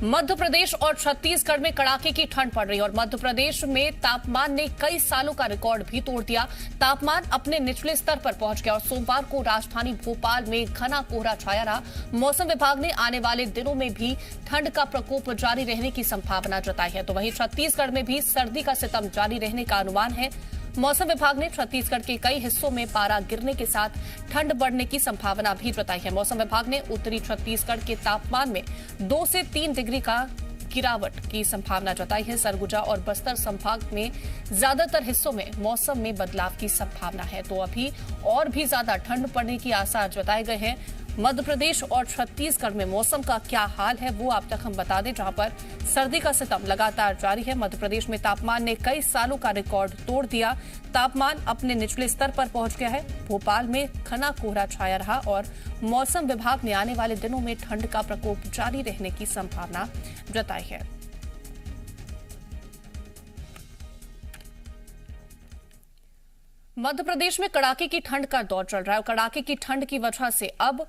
मध्य प्रदेश और छत्तीसगढ़ में कड़ाके की ठंड पड़ रही है और मध्य प्रदेश में तापमान ने कई सालों का रिकॉर्ड भी तोड़ दिया। तापमान अपने निचले स्तर पर पहुंच गया और सोमवार को राजधानी भोपाल में घना कोहरा छाया रहा। मौसम विभाग ने आने वाले दिनों में भी ठंड का प्रकोप जारी रहने की संभावना जताई है, तो वहीं छत्तीसगढ़ में भी सर्दी का सितम जारी रहने का अनुमान है। मौसम विभाग ने छत्तीसगढ़ के कई हिस्सों में पारा गिरने के साथ ठंड बढ़ने की संभावना भी जताई है। मौसम विभाग ने उत्तरी छत्तीसगढ़ के तापमान में 2 से 3 डिग्री का गिरावट की संभावना जताई है। सरगुजा और बस्तर संभाग में ज्यादातर हिस्सों में मौसम में बदलाव की संभावना है, तो अभी और भी ज्यादा ठंड पड़ने की आसार जताए गए हैं। मध्य प्रदेश और छत्तीसगढ़ में मौसम का क्या हाल है वो आप तक हम बता दें, जहां पर सर्दी का सितम लगातार जारी है। मध्य प्रदेश में तापमान ने कई सालों का रिकॉर्ड तोड़ दिया। तापमान अपने निचले स्तर पर पहुंच गया है। भोपाल में घना कोहरा छाया रहा और मौसम विभाग ने आने वाले दिनों में ठंड का प्रकोप जारी रहने की संभावना जताई है। मध्य प्रदेश में कड़ाके की ठंड का दौर चल रहा है और कड़ाके की ठंड की वजह से अब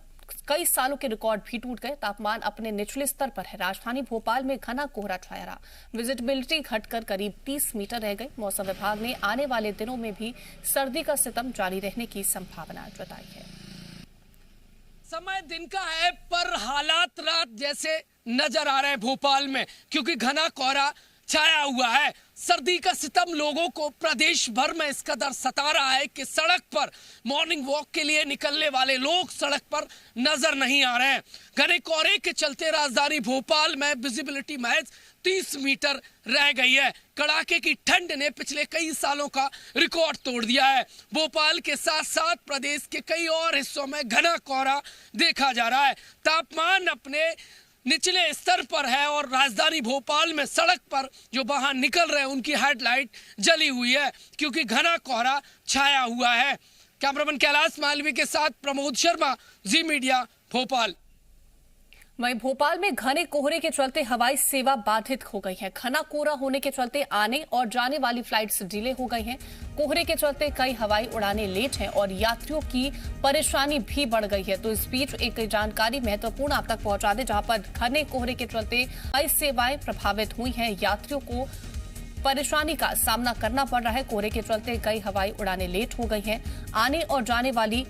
कई सालों के रिकॉर्ड भी टूट गए। तापमान अपने निचले स्तर पर है। राजधानी भोपाल में घना कोहरा छाया रहा। विजिबिलिटी घटकर करीब 30 मीटर रह गई। मौसम विभाग ने आने वाले दिनों में भी सर्दी का सितम जारी रहने की संभावना जताई है। समय दिन का है पर हालात रात जैसे नजर आ रहे हैं भोपाल में, क्योंकि घना कोहरा छाया हुआ है। सर्दी का सितम लोगों को प्रदेश भर में इस कदर सता रहा है कि सड़क पर मॉर्निंग वॉक के लिए निकलने वाले लोग सड़क पर नजर नहीं आ रहे हैं। घने कोहरे के चलते राजधानी भोपाल में विजिबिलिटी महज 30 मीटर रह गई है। कड़ाके की ठंड ने पिछले कई सालों का रिकॉर्ड तोड़ दिया है। भोपाल के साथ साथ प्रदेश के कई और हिस्सों में घना कोहरा देखा जा रहा है। तापमान अपने निचले स्तर पर है और राजधानी भोपाल में सड़क पर जो बाहर निकल रहे हैं उनकी हेडलाइट जली हुई है, क्योंकि घना कोहरा छाया हुआ है। कैमरामैन कैलाश मालवी के साथ प्रमोद शर्मा, जी मीडिया, भोपाल। वहीं भोपाल में घने कोहरे के चलते हवाई सेवा बाधित हो गई है। घना कोहरा होने के चलते आने और जाने वाली फ्लाइट्स डिले हो गई हैं। कोहरे के चलते कई हवाई उड़ानें लेट हैं और यात्रियों की परेशानी भी बढ़ गई है। तो इस बीच एक जानकारी महत्वपूर्ण आप तक पहुंचा दें, जहां पर घने कोहरे के चलते हवाई सेवाएं प्रभावित हुई हैं। यात्रियों को परेशानी का सामना करना पड़ रहा है। कोहरे के चलते कई हवाई उड़ानें लेट हो गई हैं। आने और जाने वाली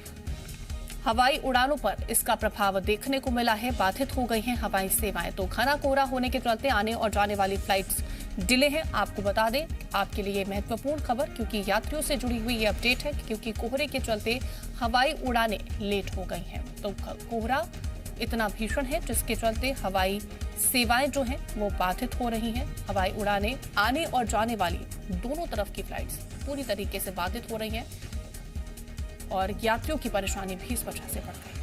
हवाई उड़ानों पर इसका प्रभाव देखने को मिला है। बाधित हो गई हैं हवाई सेवाएं। तो घना कोहरा होने के चलते आने और जाने वाली फ्लाइट्स डिले हैं। आपको बता दें आपके लिए महत्वपूर्ण खबर, क्योंकि यात्रियों से जुड़ी हुई ये अपडेट है, क्योंकि कोहरे के चलते हवाई उड़ानें लेट हो गई हैं। तो कोहरा इतना भीषण है जिसके चलते हवाई सेवाएं जो हैं वो बाधित हो रही हैं। हवाई उड़ानें आने और जाने वाली दोनों तरफ की फ्लाइट्स पूरी तरीके से बाधित हो रही हैं और यात्रियों की परेशानी भी इस वजह से बढ़ गई।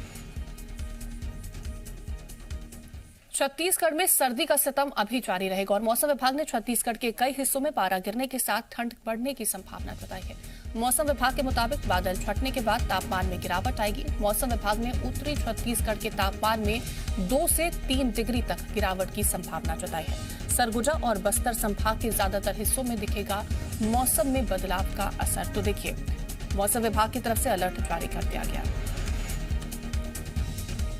छत्तीसगढ़ में सर्दी का सितम अभी जारी रहेगा और मौसम विभाग ने छत्तीसगढ़ के कई हिस्सों में पारा गिरने के साथ ठंड बढ़ने की संभावना जताई है। मौसम विभाग के मुताबिक बादल छंटने के बाद तापमान में गिरावट आएगी। मौसम विभाग ने उत्तरी छत्तीसगढ़ के तापमान में 2 से 3 डिग्री तक गिरावट की संभावना जताई है। सरगुजा और बस्तर संभाग के ज्यादातर हिस्सों में दिखेगा मौसम में बदलाव का असर। तो देखिए, मौसम विभाग की तरफ से अलर्ट जारी कर दिया गया।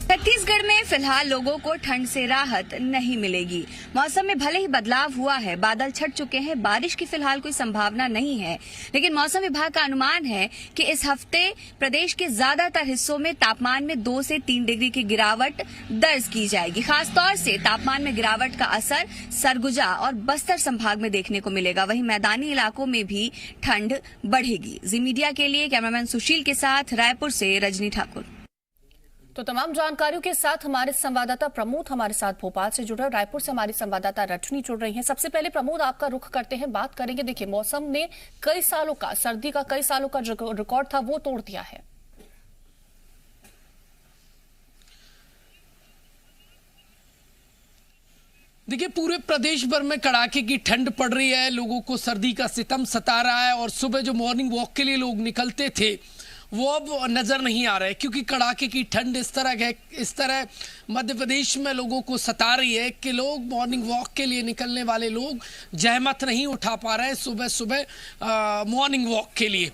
छत्तीसगढ़ में फिलहाल लोगों को ठंड से राहत नहीं मिलेगी। मौसम में भले ही बदलाव हुआ है, बादल छट चुके हैं, बारिश की फिलहाल कोई संभावना नहीं है, लेकिन मौसम विभाग का अनुमान है कि इस हफ्ते प्रदेश के ज्यादातर हिस्सों में तापमान में 2 से 3 डिग्री की गिरावट दर्ज की जाएगी। खासतौर से तापमान में गिरावट का असर सरगुजा और बस्तर संभाग में देखने को मिलेगा। वहीं मैदानी इलाकों में भी ठंड बढ़ेगी। जी मीडिया के लिए कैमरामैन सुशील के साथ रायपुर से रजनी ठाकुर। तो तमाम जानकारियों के साथ हमारे संवाददाता प्रमोद हमारे साथ भोपाल से जुड़े, रायपुर से हमारी संवाददाता रजनी जुड़ रही हैं। सबसे पहले प्रमोद, आपका रुख करते हैं, बात करेंगे। देखिए, मौसम ने कई सालों का सर्दी का कई सालों का जो रिकॉर्ड था वो तोड़ दिया है। देखिए, पूरे प्रदेश भर में कड़ाके की ठंड पड़ रही है। लोगों को सर्दी का सितम सता रहा है और सुबह जो मॉर्निंग वॉक के लिए लोग निकलते थे वो अब नजर नहीं आ रहा है, क्योंकि कड़ाके की ठंड इस तरह मध्य प्रदेश में लोगों को सता रही है कि लोग मॉर्निंग वॉक के लिए निकलने वाले लोग जहमत नहीं उठा पा रहे हैं सुबह सुबह मॉर्निंग वॉक के लिए।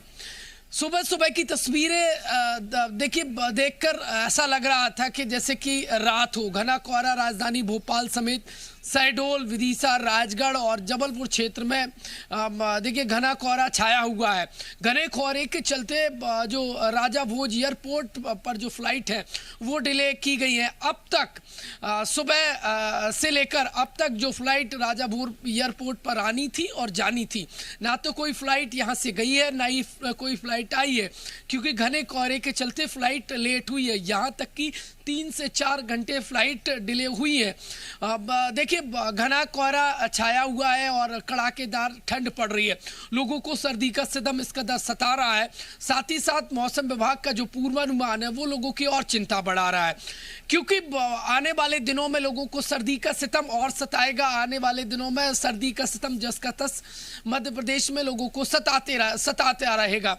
सुबह सुबह की तस्वीरें देखिए, देखकर ऐसा लग रहा था कि जैसे कि रात हो। घना कोहरा राजधानी भोपाल समेत शहडोल, विदिशा, राजगढ़ और जबलपुर क्षेत्र में देखिए घना कोहरा छाया हुआ है। घने कोहरे के चलते जो राजा भोज एयरपोर्ट पर जो फ्लाइट है वो डिले की गई है। अब तक सुबह से लेकर अब तक जो फ्लाइट राजा भोज एयरपोर्ट पर आनी थी और जानी थी, ना तो कोई फ्लाइट यहाँ से गई है ना ही कोई फ्लाइट आई है, क्योंकि घने कोहरे के चलते फ्लाइट लेट हुई है। यहाँ तक कि 3 से 4 घंटे फ्लाइट डिले हुई है। देखिए घना कोहरा छाया हुआ है और कड़ाकेदार ठंड पड़ रही है। लोगों को सर्दी का सितम इस कदर सता रहा है। साथ ही साथ मौसम विभाग का जो पूर्वानुमान है वो लोगों की और चिंता बढ़ा रहा है, क्योंकि आने वाले दिनों में लोगों को सर्दी का सितम और सताएगा। आने वाले दिनों में सर्दी का सितम जस का तस मध्य प्रदेश में लोगों को सताते रहेगा।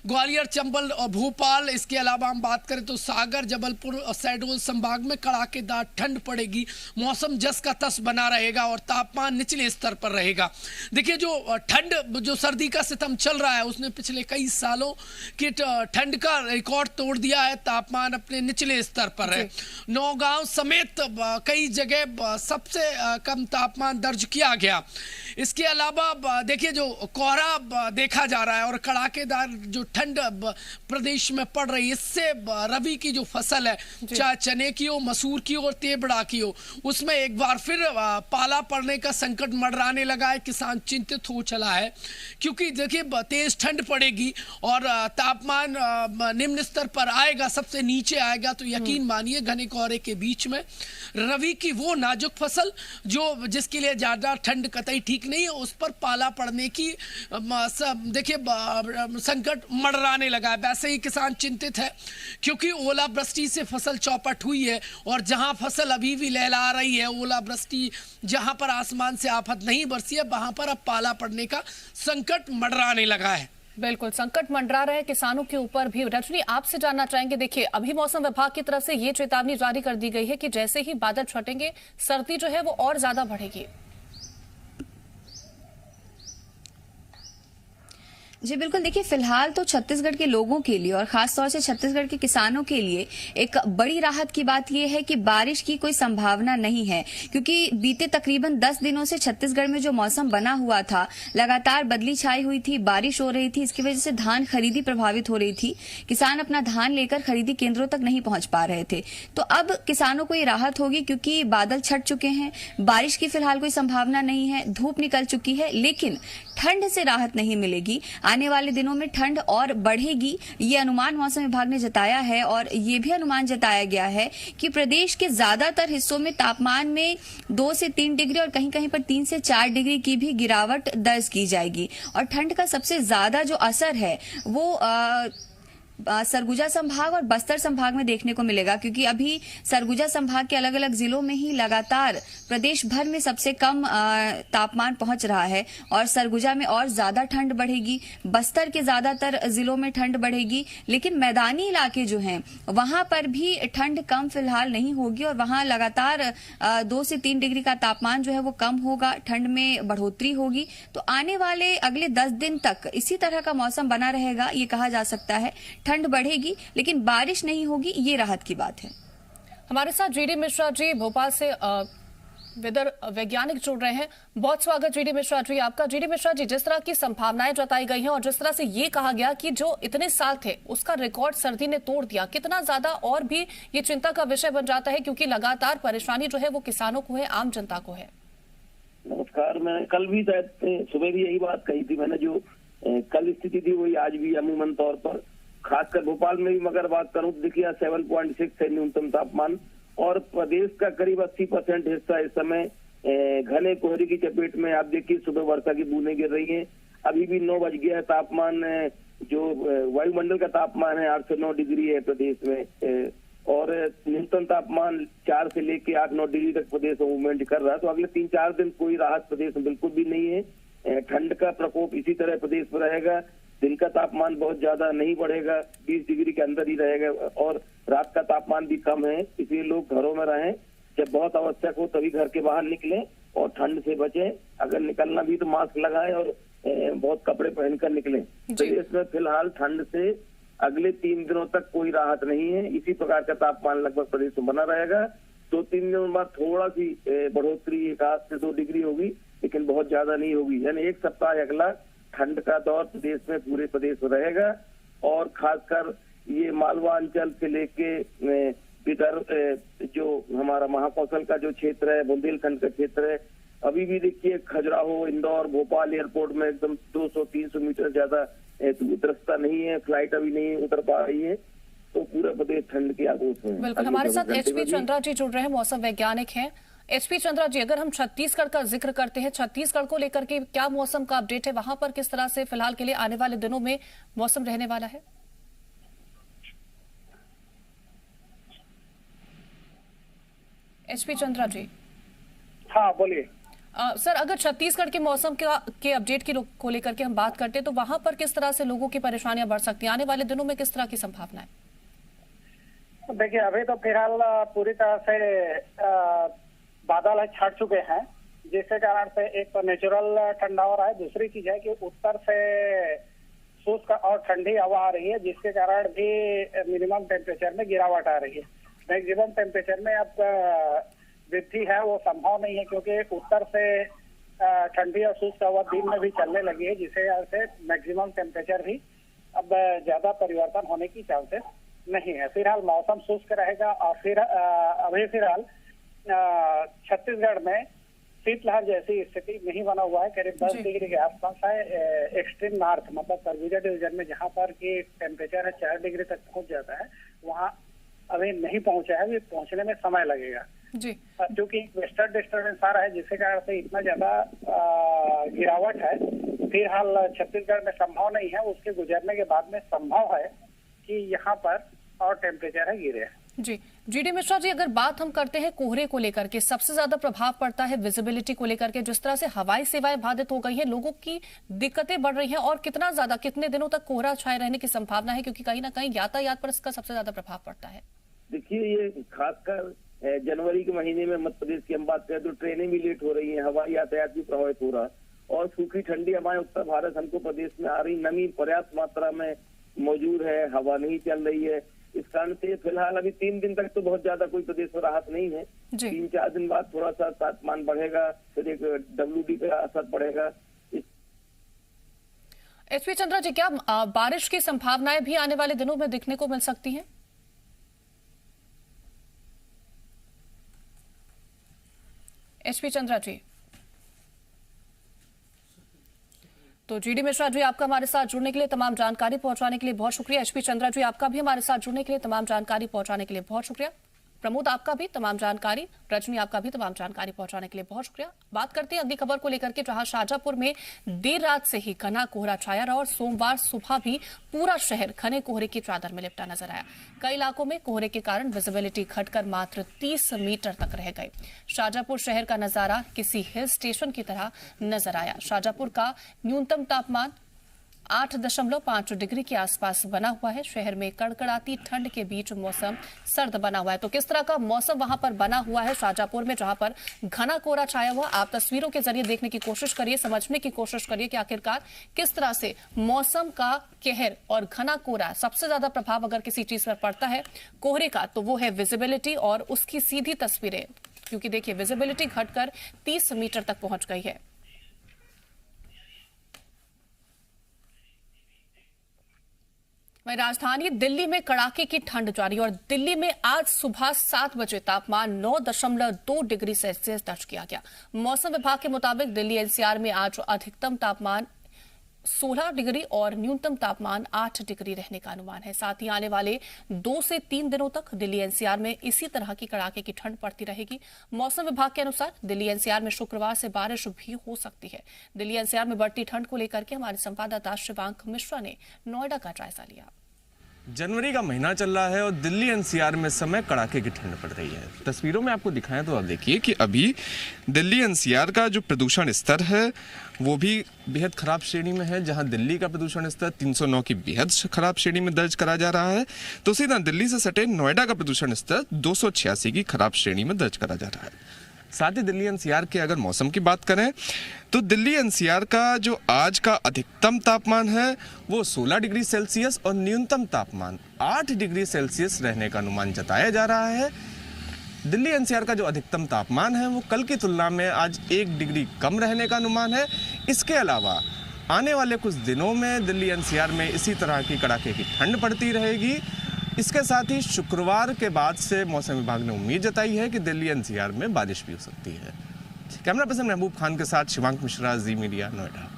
ग्वालियर, चंबल और भोपाल, इसके अलावा हम बात करें तो सागर, जबलपुर और शहडोल संभाग में कड़ाकेदार ठंड पड़ेगी। मौसम जस का तस बना रहेगा और तापमान निचले स्तर पर रहेगा। देखिए जो ठंड, जो सर्दी का सितम चल रहा है उसने पिछले कई सालों की ठंड का रिकॉर्ड तोड़ दिया है। तापमान अपने निचले स्तर पर है। नौगांव समेत कई जगह सबसे कम तापमान दर्ज किया गया। इसके अलावा देखिए जो कोहरा देखा जा रहा है और कड़ाकेदार जो ठंड प्रदेश में पड़ रही है, इससे रबी की जो फसल है, चाहे चने की हो, मसूर की हो और तेबड़ा की हो, उसमें एक बार फिर पाला पड़ने का संकट मंडराने लगा है। किसान चिंतित हो चला है, क्योंकि देखिए तेज ठंड पड़ेगी और तापमान निम्न स्तर पर आएगा, सबसे नीचे आएगा, तो यकीन मानिए घने कोहरे के बीच में रबी की वो नाजुक फसल जो जिसके लिए ज्यादा ठंड कतई ठीक नहीं है, उस पर पाला पड़ने की देखिए संकट मंडराने लगा है। वैसे ही किसान चिंतित है, क्योंकि ओलावृष्टि से फसल चौपट हुई है और जहां फसल अभी भी लहला रही है, ओलावृष्टि जहां पर आसमान से आफत नहीं बरसी है, वहां पर अब पाला पड़ने का संकट मंडराने लगा है। बिल्कुल संकट मंडरा रहे किसानों के ऊपर भी। रजनी, आपसे जानना चाहेंगे, देखिए अभी मौसम विभाग की तरफ से ये चेतावनी जारी कर दी गई है कि जैसे ही बादल छटेंगे सर्दी जो है वो और ज्यादा बढ़ेगी। जी बिल्कुल, देखिए फिलहाल तो छत्तीसगढ़ के लोगों के लिए और खासतौर से छत्तीसगढ़ के किसानों के लिए एक बड़ी राहत की बात यह है कि बारिश की कोई संभावना नहीं है, क्योंकि बीते तकरीबन 10 दिनों से छत्तीसगढ़ में जो मौसम बना हुआ था, लगातार बदली छाई हुई थी, बारिश हो रही थी, इसकी वजह से धान खरीदी प्रभावित हो रही थी। किसान अपना धान लेकर खरीदी केंद्रों तक नहीं पहुंच पा रहे थे। तो अब किसानों को ये राहत होगी, क्योंकि बादल छट चुके हैं, बारिश की फिलहाल कोई संभावना नहीं है, धूप निकल चुकी है, लेकिन ठंड से राहत नहीं मिलेगी। आने वाले दिनों में ठंड और बढ़ेगी, ये अनुमान मौसम विभाग ने जताया है। और ये भी अनुमान जताया गया है कि प्रदेश के ज्यादातर हिस्सों में तापमान में 2 से 3 डिग्री और कहीं कहीं पर 3 से 4 डिग्री की भी गिरावट दर्ज की जाएगी। और ठंड का सबसे ज्यादा जो असर है वो सरगुजा संभाग और बस्तर संभाग में देखने को मिलेगा, क्योंकि अभी सरगुजा संभाग के अलग अलग जिलों में ही लगातार प्रदेश भर में सबसे कम तापमान पहुंच रहा है और सरगुजा में और ज्यादा ठंड बढ़ेगी। बस्तर के ज्यादातर जिलों में ठंड बढ़ेगी, लेकिन मैदानी इलाके जो हैं वहां पर भी ठंड कम फिलहाल नहीं होगी और वहां लगातार 2 से 3 डिग्री का तापमान जो है वो कम होगा, ठंड में बढ़ोतरी होगी। तो आने वाले अगले 10 दिन तक इसी तरह का मौसम बना रहेगा, ये कहा जा सकता है। ठंड बढ़ेगी लेकिन बारिश नहीं होगी, ये राहत की बात है। हमारे साथ जीडी मिश्रा जी भोपाल से वेदर वैज्ञानिक जुड़ रहे हैं। बहुत स्वागत जीडी मिश्रा जी आपका। जीडी मिश्रा जी, जिस तरह की संभावनाएं जताई गई हैं और जिस तरह से ये कहा गया कि जो इतने साल थे उसका रिकॉर्ड सर्दी ने तोड़ दिया, कितना ज्यादा और भी ये चिंता का विषय बन जाता है, क्योंकि लगातार परेशानी जो है वो किसानों को है, आम जनता को है। नमस्कार, मैं कल भी शायद सुबह भी यही बात कही थी मैंने, जो कल स्थिति थी वही आज भी अमूमन तौर पर, खासकर भोपाल में भी मगर बात करूं तो देखिए 7.6 है न्यूनतम तापमान और प्रदेश का करीब 80% हिस्सा इस समय घने कोहरे की चपेट में। आप देखिए सुबह वर्षा की बूंदें गिर रही हैं। अभी भी 9 बज गया है, तापमान जो वायुमंडल का तापमान है 8 से 9 डिग्री है प्रदेश में और न्यूनतम तापमान 4 से लेके 8-9 डिग्री तक प्रदेश में मूवमेंट कर रहा है। तो अगले 3-4 दिन कोई राहत प्रदेश में बिल्कुल भी नहीं है। ठंड का प्रकोप इसी तरह प्रदेश में रहेगा। दिन का तापमान बहुत ज्यादा नहीं बढ़ेगा, 20 डिग्री के अंदर ही रहेगा और रात का तापमान भी कम है, इसलिए लोग घरों में रहें। जब बहुत आवश्यक हो तभी घर के बाहर निकलें और ठंड से बचें। अगर निकलना भी तो मास्क लगाएं और बहुत कपड़े पहनकर निकलें। प्रदेश में फिलहाल ठंड से अगले 3 दिनों तक कोई राहत नहीं है। इसी प्रकार का तापमान लगभग प्रदेश में बना रहेगा। 2-3 दिनों बाद थोड़ा सी बढ़ोतरी 1 से 2 डिग्री होगी, लेकिन बहुत ज्यादा नहीं होगी। यानी एक सप्ताह अगला ठंड का दौर प्रदेश में पूरे प्रदेश में रहेगा। और खासकर ये मालवा अंचल से लेके विदर्भ जो हमारा महाकौशल का जो क्षेत्र है, बुंदेलखंड का क्षेत्र है, अभी भी देखिए खजुराहो, इंदौर, भोपाल एयरपोर्ट में एकदम 200-300 मीटर ज्यादा उतरता नहीं है, फ्लाइट अभी नहीं उतर पा रही है। तो पूरा प्रदेश ठंड की आगोश में। बिल्कुल, हमारे साथ एचपी चंद्रा जी जुड़ रहे हैं, मौसम वैज्ञानिक हैं। एचपी चंद्रा जी, अगर हम छत्तीसगढ़ का जिक्र करते हैं, छत्तीसगढ़ को लेकर के क्या मौसम का अपडेट है? वहां पर किस तरह से फिलहाल के लिए आने वाले दिनों में मौसम रहने वाला है? एचपी चंद्रा जी। हाँ बोलिए। सर, अगर छत्तीसगढ़ के मौसम के अपडेट को लेकर के हम बात करते हैं तो वहां पर किस तरह से लोगों की परेशानियां बढ़ सकती हैं? आने वाले दिनों में किस तरह की संभावना है? देखिए, अभी तो फिलहाल पूरी तरह से बादल छट चुके हैं, जिसके कारण से एक तो नेचुरल ठंडा हो रहा है। दूसरी चीज है कि उत्तर से शुष्क और ठंडी हवा आ रही है, जिसके कारण भी मिनिमम टेम्परेचर में गिरावट आ रही है। मैक्सिमम टेम्परेचर में अब वृद्धि है वो संभव नहीं है, क्योंकि उत्तर से ठंडी और शुष्क हवा दिन में भी चलने लगी है, जिससे से मैक्सिमम टेम्परेचर भी अब ज्यादा परिवर्तन होने की चांसेस नहीं है। फिलहाल मौसम शुष्क रहेगा। और फिर अभी फिलहाल छत्तीसगढ़ में शीतलहर जैसी स्थिति नहीं बना हुआ है। करीब 10 डिग्री के आसपास है। एक्सट्रीम नॉर्थ मतलब सरगुजा डिवीजन में जहाँ पर की टेम्परेचर है 4 डिग्री तक पहुंच जाता है, वहाँ अभी नहीं पहुंचा है। अभी पहुंचने में समय लगेगा जी, क्योंकि वेस्टर्न डिस्टर्बेंस आ रहा है, जिसके कारण से इतना ज्यादा गिरावट है। फिलहाल छत्तीसगढ़ में संभव नहीं है, उसके गुजरने के बाद में संभव है कि यहाँ पर और टेम्परेचर है गिरे। जी, जीडी मिश्रा जी, अगर बात हम करते हैं कोहरे को लेकर के, सबसे ज्यादा प्रभाव पड़ता है विजिबिलिटी को लेकर के। जिस तरह से हवाई सेवाएं बाधित हो गई हैं, लोगों की दिक्कतें बढ़ रही हैं, और कितने दिनों तक कोहरा छाए रहने की संभावना है? क्योंकि कहीं ना कहीं यातायात पर इसका सबसे ज्यादा प्रभाव पड़ता है। देखिए, ये खासकर जनवरी के महीने में मध्य प्रदेश की हम बात करें तो ट्रेनें भी लेट हो रही हैं, हवाई यातायात भी प्रभावित हो रहा है, और सूखी ठंडी हवाएं उत्तर भारत हमको प्रदेश में आ रही, नमी पर्याप्त मात्रा में मौजूद है, हवा नहीं चल रही है। इस कारण से फिलहाल अभी 3 दिन तक तो बहुत ज्यादा कोई प्रदेश में राहत नहीं है। 3-4 दिन बाद थोड़ा सा तापमान बढ़ेगा, फिर एक WD का असर पड़ेगा। एचपी चंद्रा जी, क्या बारिश की संभावनाएं भी आने वाले दिनों में दिखने को मिल सकती हैं? एचपी चंद्रा जी। तो जीडी मिश्रा जी, आपका हमारे साथ जुड़ने के लिए, तमाम जानकारी पहुंचाने के लिए बहुत शुक्रिया। एचपी चंद्रा जी, आपका भी हमारे साथ जुड़ने के लिए, तमाम जानकारी पहुंचाने के लिए बहुत शुक्रिया। प्रमोद, आपका भी तमाम जानकारी, रजनी आपका भी तमाम जानकारी पहुंचाने के लिए बहुत शुक्रिया। बात करते हैं अगली खबर को लेकर के, जहां शाजापुर में देर रात से ही घना कोहरा छाया रहा और सोमवार सुबह भी पूरा शहर घने कोहरे की चादर में लिपटा नजर आया। कई इलाकों में कोहरे के कारण विजिबिलिटी घटकर मात्र 30 मीटर तक रह गई। शाजापुर शहर का नजारा किसी हिल स्टेशन की तरह नजर आया। शाजापुर का न्यूनतम तापमान 8.5 डिग्री के आसपास बना हुआ है। शहर में कड़कड़ाती ठंड के बीच मौसम सर्द बना हुआ है। तो किस तरह का मौसम वहां पर बना हुआ है शाजापुर में, जहां पर घना कोहरा छाया हुआ, आप तस्वीरों के जरिए देखने की कोशिश करिए, समझने की कोशिश करिए कि आखिरकार किस तरह से मौसम का कहर और घना कोहरा, सबसे ज्यादा प्रभाव अगर किसी चीज पर पड़ता है कोहरे का तो वो है विजिबिलिटी और उसकी सीधी तस्वीरें। क्योंकि देखिए, विजिबिलिटी घटकर 30 मीटर तक पहुंच गई है। राजधानी दिल्ली में कड़ाके की ठंड जारी, और दिल्ली में आज सुबह 7 बजे तापमान 9.2 डिग्री सेल्सियस दर्ज किया गया। मौसम विभाग के मुताबिक दिल्ली एनसीआर में आज अधिकतम तापमान 16 डिग्री और न्यूनतम तापमान 8 डिग्री रहने का अनुमान है। साथ ही आने वाले 2 से 3 दिनों तक दिल्ली एनसीआर में इसी तरह की कड़ाके की ठंड पड़ती रहेगी। मौसम विभाग के अनुसार दिल्ली एनसीआर में शुक्रवार से बारिश भी हो सकती है। दिल्ली एनसीआर में बढ़ती ठंड को लेकर के हमारे संवाददाता शिवांक मिश्रा ने नोएडा का जायजा लिया। जनवरी का महीना चल रहा है और दिल्ली एनसीआर में इस समय कड़ाके की ठंड पड़ रही है। तस्वीरों में आपको दिखाएं तो आप देखिए कि अभी दिल्ली एनसीआर का जो प्रदूषण स्तर है वो भी बेहद खराब श्रेणी में है। जहां दिल्ली का प्रदूषण स्तर 309 की बेहद खराब श्रेणी में दर्ज करा जा रहा है, तो उसी तरह दिल्ली से सटे नोएडा का प्रदूषण स्तर 286 की खराब श्रेणी में दर्ज करा जा रहा है। साथ ही दिल्ली एनसीआर के अगर मौसम की बात करें तो दिल्ली एनसीआर का जो आज का अधिकतम तापमान है वो 16 डिग्री सेल्सियस और न्यूनतम तापमान 8 डिग्री सेल्सियस रहने का अनुमान जताया जा रहा है। दिल्ली एनसीआर का जो अधिकतम तापमान है वो कल की तुलना में आज 1 डिग्री कम रहने का अनुमान है। इसके अलावा आने वाले कुछ दिनों में दिल्ली एनसीआर में इसी तरह की कड़ाके की ठंड पड़ती रहेगी। इसके साथ ही शुक्रवार के बाद से मौसम विभाग ने उम्मीद जताई है कि दिल्ली एनसीआर में बारिश भी हो सकती है। कैमरा पर्सन महबूब खान के साथ शिवांक मिश्रा, जी मीडिया, नोएडा।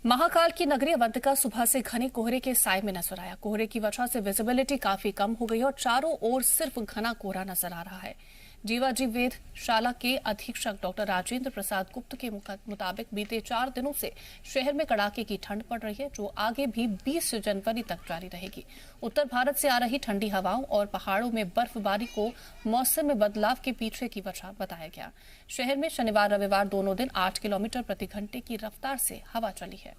महाकाल की नगरी अवंतिका सुबह से घने कोहरे के साए में नजर आया। कोहरे की वजह से विजिबिलिटी काफी कम हो गई और चारों ओर सिर्फ घना कोहरा नजर आ रहा है। जीवाजी वेधशाला के अधीक्षक डॉक्टर राजेंद्र प्रसाद गुप्त के मुताबिक बीते 4 दिनों से शहर में कड़ाके की ठंड पड़ रही है, जो आगे भी 20 जनवरी तक जारी रहेगी। उत्तर भारत से आ रही ठंडी हवाओं और पहाड़ों में बर्फबारी को मौसम में बदलाव के पीछे की वजह बताया गया। शहर में शनिवार रविवार दोनों दिन 8 किलोमीटर प्रति घंटे की रफ्तार से हवा चली है।